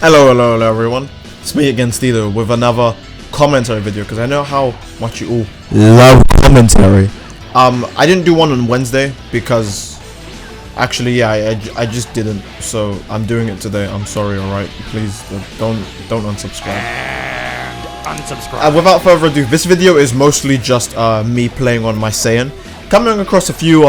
Hello everyone. It's me again, Steedoj, with another commentary video because I know how much you all love commentary. I didn't do one on Wednesday because actually, yeah, I just didn't. So I'm doing it today. I'm sorry. All right, please don't unsubscribe. And unsubscribe. Without further ado, this video is mostly just me playing on my Saiyan, coming across a few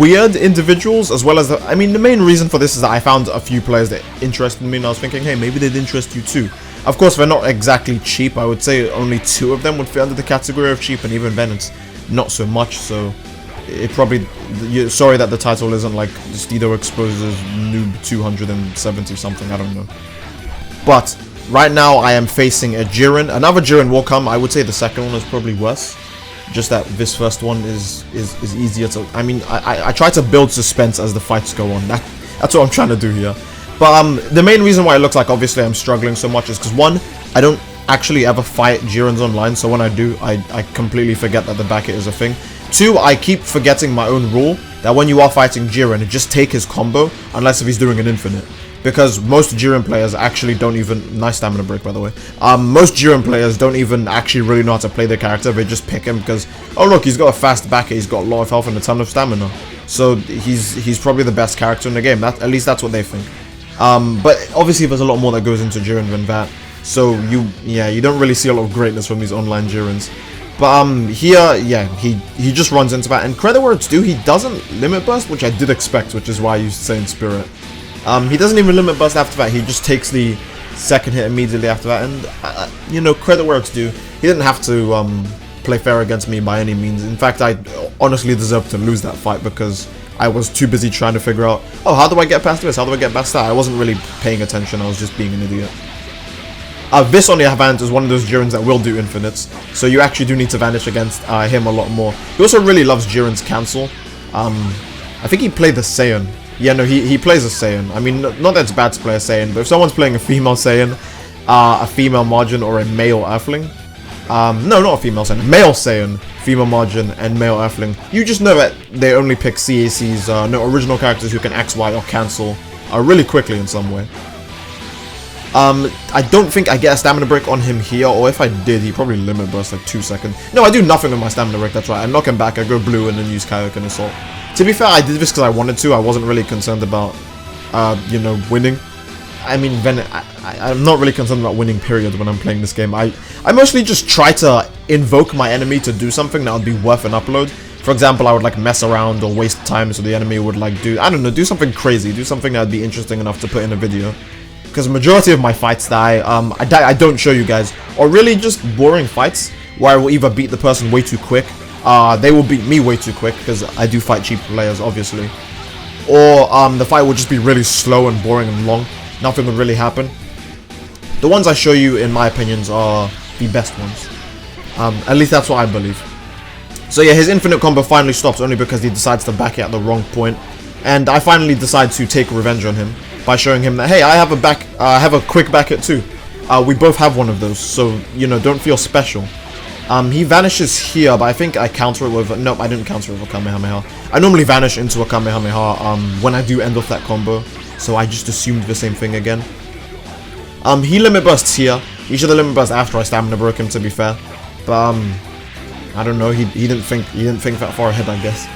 weird individuals, as well as the main reason for this is that I found a few players that interested me, and I was thinking, hey, maybe they'd interest you too. Of course, they're not exactly cheap. I would say only 2 of them would fit under the category of cheap, and even then it's not so much. So it probably, sorry that the title isn't like Steedoj exposes noob 270 something, I don't know. But right now I am facing a Jiren. Another Jiren will come. I would say the second one is probably worse. Just that this first one is easier to... I try to build suspense as the fights go on. That's what I'm trying to do here. But the main reason why it looks like obviously I'm struggling so much is because 1, I don't actually ever fight Jirens online, so when I do, I completely forget that the back hit is a thing. 2, I keep forgetting my own rule, that when you are fighting Jiren, just take his combo, unless if he's doing an infinite. Because most Jiren players actually don't even... Nice stamina break, by the way. Most Jiren players don't even actually really know how to play their character. They just pick him because, oh look, he's got a fast back, he's got a lot of health and a ton of stamina. So he's probably the best character in the game. At least that's what they think. But obviously there's a lot more that goes into Jiren than that. So you don't really see a lot of greatness from these online Jirens. But here, yeah, he just runs into that. And credit where it's due, he doesn't limit burst, which I did expect, which is why I used Saiyan Spirit. He doesn't even limit burst after that, he just takes the second hit immediately after that, and, you know, credit where it's due, he didn't have to play fair against me by any means. In fact, I honestly deserved to lose that fight because I was too busy trying to figure out, oh, how do I get past this, how do I get past that? I wasn't really paying attention, I was just being an idiot. This, on the other hand, is one of those Jirens that will do infinites, so you actually do need to vanish against him a lot more. He also really loves Jiren's cancel. I think he played the Saiyan. Yeah, no, he plays a Saiyan. I mean, not that it's bad to play a Saiyan, but if someone's playing a female Saiyan, a female Margin, or a male Earthling, no, not a female Saiyan, male Saiyan, female Margin, and male Earthling, you just know that they only pick CACs, no original characters who can XY or cancel really quickly in some way. I don't think I get a stamina break on him here, or if I did, he probably limit burst like 2 seconds. No, I do nothing with my stamina break, that's right. I knock him back, I go blue, and then use Kaioken Assault. To be fair, I did this because I wanted to. I wasn't really concerned about, you know, winning. I mean, then I'm not really concerned about winning, period, when I'm playing this game. I mostly just try to invoke my enemy to do something that would be worth an upload. For example, I would, like, mess around or waste time so the enemy would, like, I don't know, do something crazy. Do something that would be interesting enough to put in a video. Because the majority of my fights that I don't show you guys are really just boring fights where I will either beat the person way too quick, they will beat me way too quick because I do fight cheap players, obviously. Or the fight will just be really slow and boring and long. Nothing would really happen. The ones I show you, in my opinions, are the best ones. At least that's what I believe. So yeah, his infinite combo finally stops only because he decides to back it at the wrong point. And I finally decide to take revenge on him by showing him that, hey, I have a quick back hit too. We both have one of those, so, you know, don't feel special. He vanishes here, but I think I counter it with... Nope, I didn't counter it with a Kamehameha. I normally vanish into a Kamehameha when I do end off that combo, so I just assumed the same thing again. He limit bursts here. He should have limit burst after I stamina broke him, to be fair. But I don't know. He didn't think that far ahead, I guess.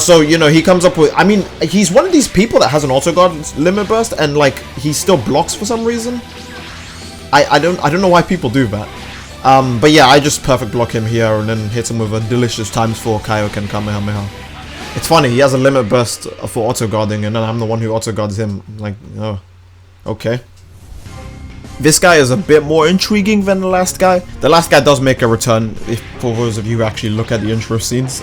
So, you know, he comes up with... I mean, he's one of these people that has an auto guard limit burst, and like he still blocks for some reason. I don't know why people do that. But yeah, I just perfect block him here and then hit him with a delicious ×4 Kaioken Kamehameha. It's funny, he has a limit burst for auto guarding, and then I'm the one who auto guards him. Like, oh, okay. This guy is a bit more intriguing than the last guy. The last guy does make a return, for those of you who actually look at the intro scenes,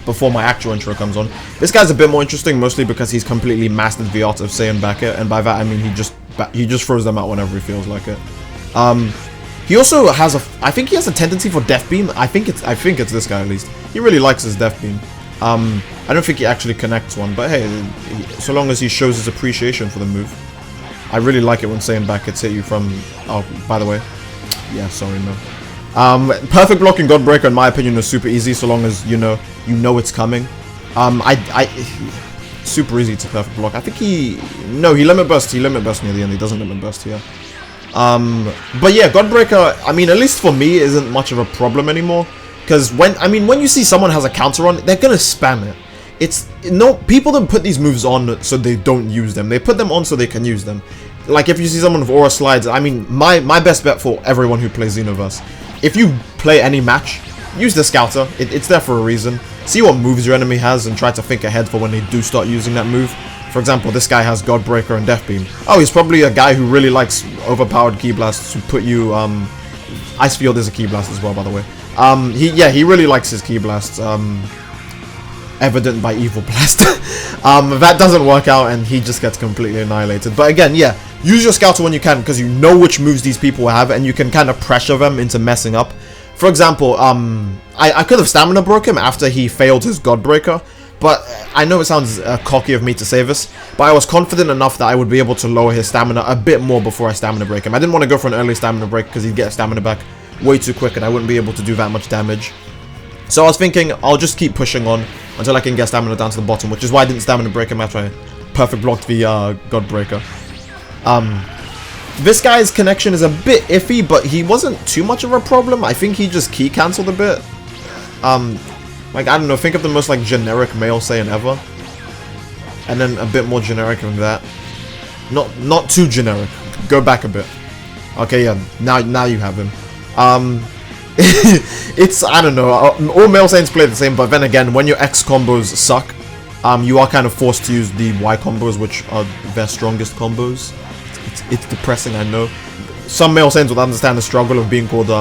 before my actual intro comes on. This guy's a bit more interesting, mostly because he's completely mastered the art of Saiyan back it, and by that I mean he just throws them out whenever he feels like it. He also has I think he has a tendency for Death Beam. I think it's this guy at least. He really likes his Death Beam. I don't think he actually connects one, but hey, so long as he shows his appreciation for the move. I really like it when Saiyan back hits hit you from... Oh, by the way. Yeah, sorry, no. Perfect blocking Gatebreaker, in my opinion, is super easy so long as, you know it's coming. super easy to perfect block. I think he limit bursts near the end. He doesn't limit burst here. But yeah, Gatebreaker, I mean, at least for me, isn't much of a problem anymore. Because when you see someone has a counter on, they're gonna spam it. People don't put these moves on so they don't use them. They put them on so they can use them. Like if you see someone with aura slides, I mean, my best bet for everyone who plays Xenoverse, if you play any match, use the Scouter. It's there for a reason. See what moves your enemy has and try to think ahead for when they do start using that move. For example, this guy has Gatebreaker and Death Beam. Oh, he's probably a guy who really likes overpowered Ki Blasts to put you, Ice Field is a Ki Blast as well, by the way. He really likes his Ki Blasts, evident by Evil Blast. That doesn't work out and he just gets completely annihilated. But again, yeah, use your Scouter when you can because you know which moves these people have and you can kind of pressure them into messing up. For example, I could have stamina broke him after he failed his Gatebreaker, but I know it sounds cocky of me to say this, but I was confident enough that I would be able to lower his stamina a bit more before I stamina break him. I didn't want to go for an early stamina break because he'd get stamina back way too quick and I wouldn't be able to do that much damage. So I was thinking I'll just keep pushing on until I can get stamina down to the bottom, which is why I didn't stamina break him after I perfect blocked the Gatebreaker. This guy's connection is a bit iffy, but he wasn't too much of a problem. I think he just key cancelled a bit. Like, I don't know, think of the most, like, generic male Saiyan ever. And then a bit more generic than that. Not too generic. Go back a bit. Okay, yeah, now you have him. I don't know, all male Saiyans play the same, but then again, when your X combos suck, you are kind of forced to use the Y combos, which are their strongest combos. It's depressing, I know. Some male Saiyans would understand the struggle of being called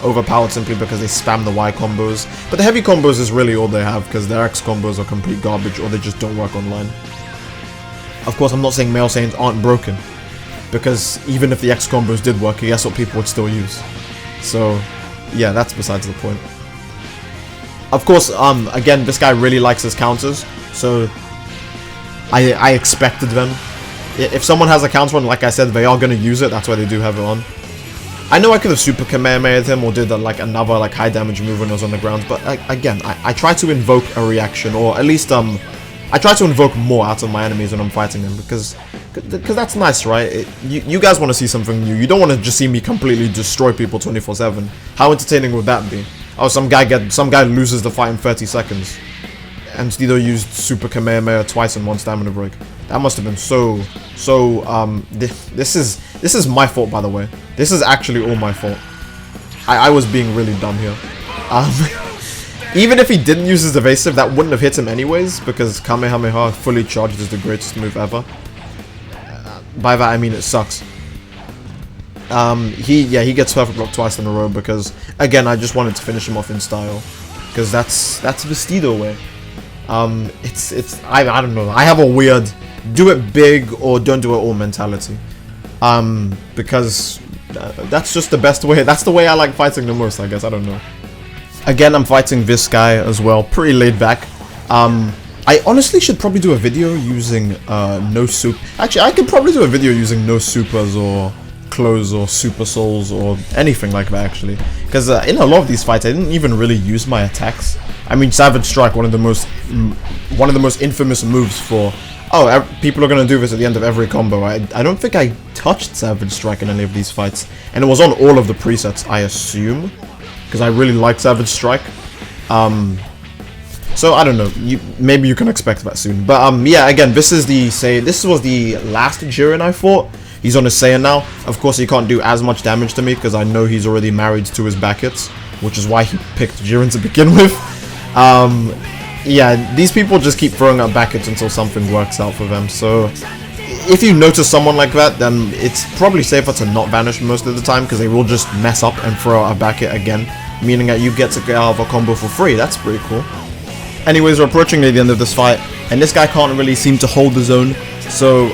overpowered simply because they spam the Y combos. But the heavy combos is really all they have because their X combos are complete garbage or they just don't work online. Of course, I'm not saying male Saiyans aren't broken. Because even if the X combos did work, guess what people would still use. So, yeah, that's besides the point. Of course, again, this guy really likes his counters. So, I expected them. If someone has a counter on, like I said, they are going to use it. That's why they do have it on. I know I could have super Kamehameha'd him or did like another like high damage move when I was on the ground. But again, I try to invoke a reaction. Or at least I try to invoke more out of my enemies when I'm fighting them. Because that's nice, right? You guys want to see something new. You don't want to just see me completely destroy people 24/7. How entertaining would that be? Oh, some guy loses the fight in 30 seconds. And Steedoj used Super Kamehameha twice in one stamina break. That must have been this is my fault, by the way. This is actually all my fault. I was being really dumb here. Even if he didn't use his evasive, that wouldn't have hit him anyways, because Kamehameha fully charged is the greatest move ever. By that I mean it sucks. He gets perfect block twice in a row because again I just wanted to finish him off in style. Because that's the Steedoj way. I don't know. I have a weird do it big or don't do it all mentality. Because that's just the best way. That's the way I like fighting the most, I guess. I don't know. Again, I'm fighting this guy as well. Pretty laid back. I honestly should probably do a video using no soup. Actually, I could probably do a video using no supers or clothes or super souls or anything like that actually. Because in a lot of these fights, I didn't even really use my attacks. I mean, Savage Strike, one of the most infamous moves for. Oh, people are gonna do this at the end of every combo. I don't think I touched Savage Strike in any of these fights, and it was on all of the presets, I assume, because I really like Savage Strike. So I don't know. Maybe you can expect that soon. But yeah, again, this was the last Jiren I fought. He's on his Saiyan now. Of course, he can't do as much damage to me because I know he's already married to his back hits, which is why he picked Jiren to begin with. Yeah, these people just keep throwing out back hits until something works out for them. So if you notice someone like that, then it's probably safer to not vanish most of the time because they will just mess up and throw out a back hit again, meaning that you get to get out of a combo for free. That's pretty cool. Anyways, we're approaching the end of this fight, and this guy can't really seem to hold the zone. So,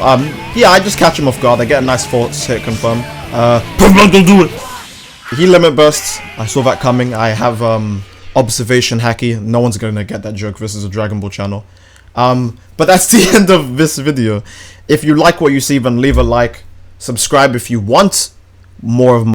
yeah, I just catch him off guard. I get a nice force hit confirm. Do it. He limit bursts. I saw that coming. I have observation hacky. No one's gonna get that joke. This is a Dragon Ball channel. But that's the end of this video. If you like what you see, then leave a like. Subscribe if you want more of my